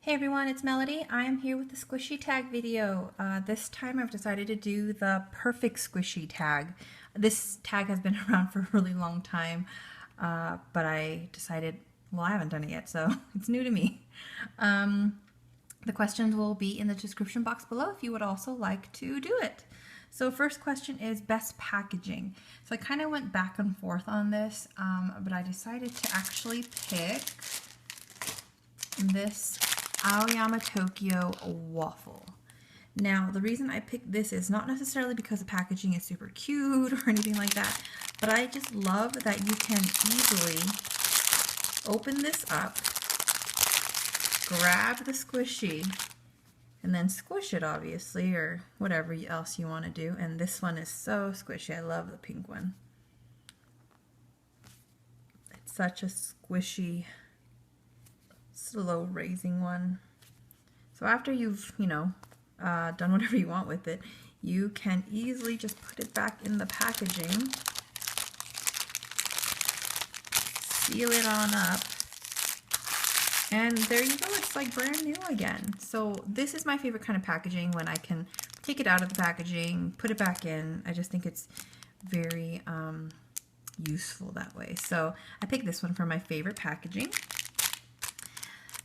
Hey everyone, it's Melody. I am here with the squishy tag video. This time I've decided to do the perfect squishy tag. This tag has been around for a really long time, but I decided, well, I haven't done it yet, so it's new to me. The questions will be in the description box below if you would also like to do it. So first question is best packaging. So I kind of went back and forth on this, but I decided to actually pick this Aoyama Tokyo waffle. Now, the reason I picked this is not necessarily because the packaging is super cute or anything like that, but I just love that you can easily open this up, grab the squishy, and then squish it, obviously, or whatever else you want to do. And this one is so squishy. I love the pink one. It's such a squishy, slow raising one. So after you've, done whatever you want with it, you can easily just put it back in the packaging, seal it on up, and there you go. It's like brand new again. So this is my favorite kind of packaging, when I can take it out of the packaging, put it back in. I just think it's very useful that way. So I picked this one for my favorite packaging.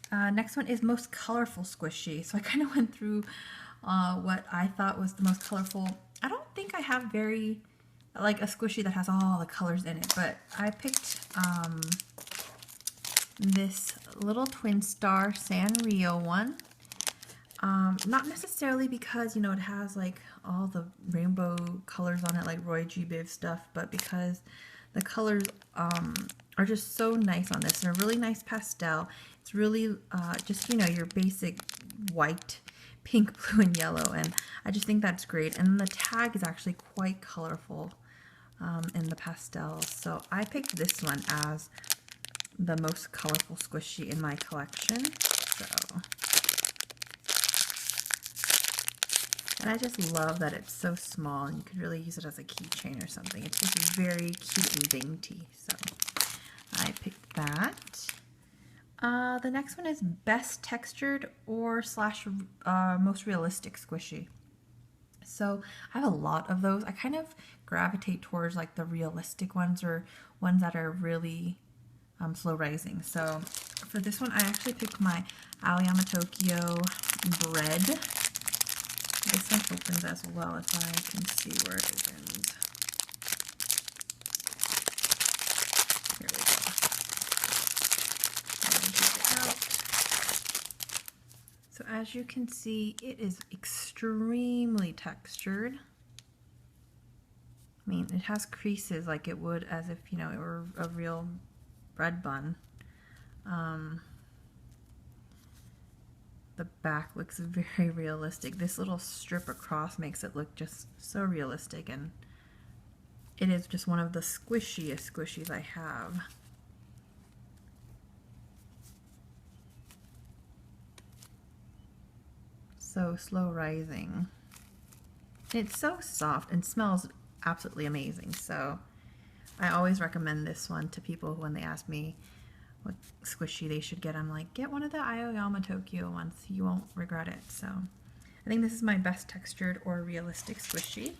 Next one is most colorful squishy. So I kind of went through what I thought was the most colorful. I don't think I have like a squishy that has all the colors in it, but I picked this little twin star Sanrio one. Not necessarily because, it has like all the rainbow colors on it, like Roy G. Biv stuff, but because the colors are just so nice on this. They're really nice pastel. It's really just, your basic white, pink, blue, and yellow, and I just think that's great. And the tag is actually quite colorful in the pastels. So I picked this one as the most colorful squishy in my collection. And I just love that it's so small, and you could really use it as a keychain or something. It's just very cute and dainty. So I picked that. The next one is best textured or / most realistic squishy. So I have a lot of those. I kind of gravitate towards like the realistic ones, or ones that are really slow rising. So for this one, I actually picked my Aoyama Tokyo bread. This one opens as well, if I can see where it opens. Here we go. Take it out. So as you can see, it is extremely textured. I mean, it has creases like it would as if, it were a real bread bun. The back looks very realistic. This little strip across makes it look just so realistic, and it is just one of the squishiest squishies I have. So slow rising. It's so soft and smells absolutely amazing. So I always recommend this one to people when they ask me what squishy they should get. I'm like, get one of the Aoyama Tokyo ones. You won't regret it. So I think this is my best textured or realistic squishy.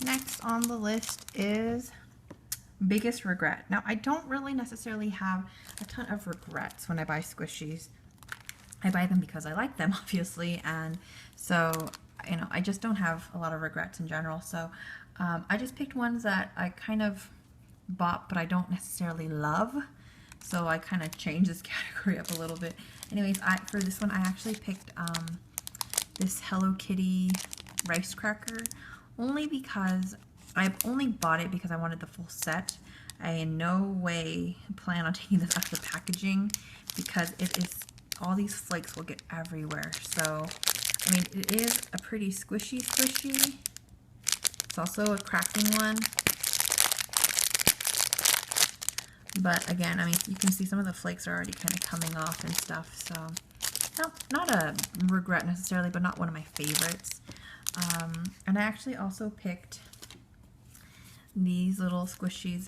Next on the list is biggest regret. Now, I don't really necessarily have a ton of regrets when I buy squishies. I buy them because I like them, obviously, and so, I just don't have a lot of regrets in general. So I just picked ones that I kind of bought, but I don't necessarily love. So I kind of changed this category up a little bit. Anyways, for this one, I actually picked this Hello Kitty rice cracker, only because I've only bought it because I wanted the full set. I in no way plan on taking this out of the packaging, because all these flakes will get everywhere. So, I mean, it is a pretty squishy. It's also a cracking one. But again, I mean, you can see some of the flakes are already kind of coming off and stuff. So not a regret necessarily, but not one of my favorites. And I actually also picked these little squishies.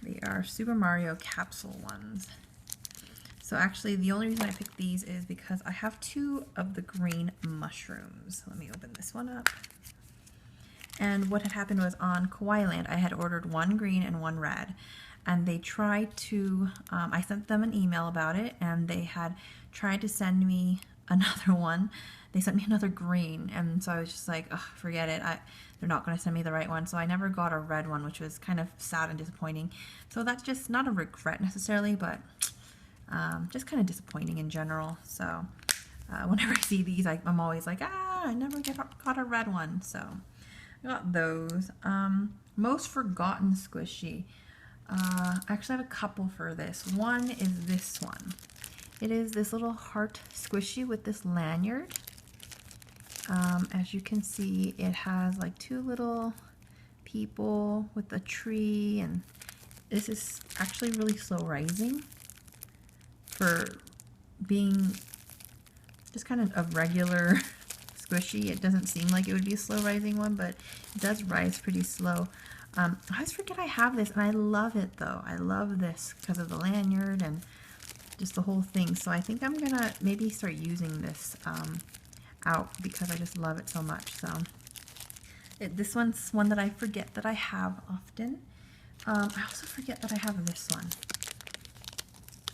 They are Super Mario Capsule ones. So actually the only reason I picked these is because I have 2 of the green mushrooms. Let me open this one up. And what had happened was on Kawaii Land, I had ordered 1 green and 1 red. And they tried to, I sent them an email about it, and they had tried to send me another one. They sent me another green, and so I was just like, ugh, forget it. They're not going to send me the right one. So I never got a red one, which was kind of sad and disappointing. So that's just not a regret necessarily, but just kind of disappointing in general. So whenever I see these, I'm always like, I never got a red one. So I got those. Most forgotten squishy. I actually have a couple for this. One is this one. It is this little heart squishy with this lanyard. As you can see, it has like 2 little people with a tree, and this is actually really slow rising for being just kind of a regular squishy. It doesn't seem like it would be a slow rising one, but it does rise pretty slow. I always forget I have this, and I love it though. I love this because of the lanyard and just the whole thing. So I think I'm gonna maybe start using this out because I just love it so much. So this one's one that I forget that I have often. I also forget that I have this one.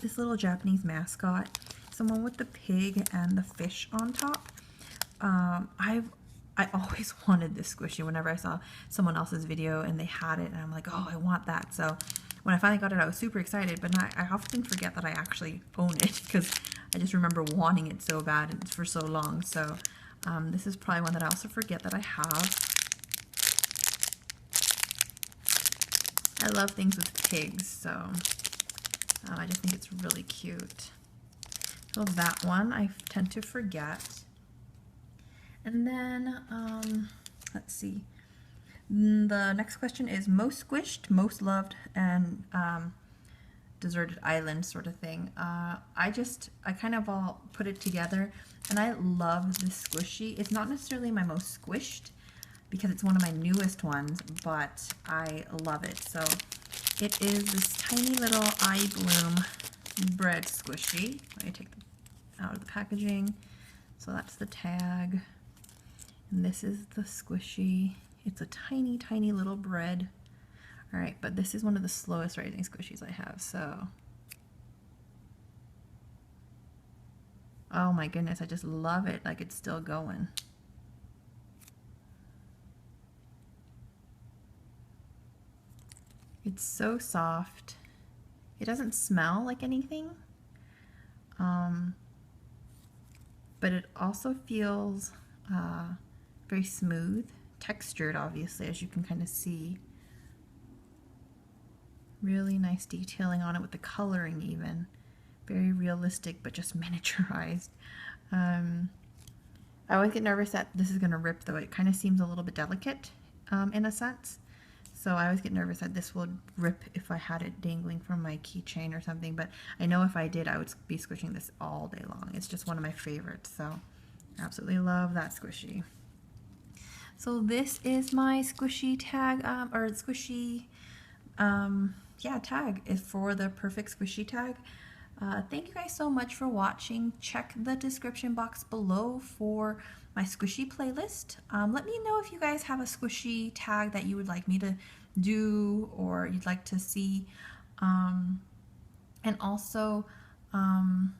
This little Japanese mascot. Someone with the pig and the fish on top. I always wanted this squishy whenever I saw someone else's video and they had it, and I'm like, oh, I want that. So when I finally got it, I was super excited, but I often forget that I actually own it because I just remember wanting it so bad and for so long. So this is probably one that I also forget that I have. I love things with pigs, so I just think it's really cute. So that one I tend to forget. And then, let's see. The next question is most squished, most loved, and deserted island sort of thing. I kind of all put it together, and I love this squishy. It's not necessarily my most squished because it's one of my newest ones, but I love it. So it is this tiny little eye bloom bread squishy. Let me take it out of the packaging. So that's the tag. And this is the squishy. It's a tiny, tiny little bread. All right, but this is one of the slowest rising squishies I have, so. Oh my goodness, I just love it, like it's still going. It's so soft. It doesn't smell like anything. But it also feels very smooth, textured obviously, as you can kind of see. Really nice detailing on it with the coloring even. Very realistic, but just miniaturized. I always get nervous that this is gonna rip though. It kind of seems a little bit delicate in a sense. So I always get nervous that this would rip if I had it dangling from my keychain or something, but I know if I did, I would be squishing this all day long. It's just one of my favorites, so absolutely love that squishy. So this is my squishy tag, or squishy, tag is for the perfect squishy tag. Thank you guys so much for watching. Check the description box below for my squishy playlist. Let me know if you guys have a squishy tag that you would like me to do or you'd like to see. And also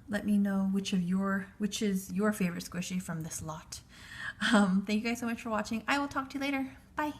let me know which is your favorite squishy from this lot. Thank you guys so much for watching. I will talk to you later. Bye.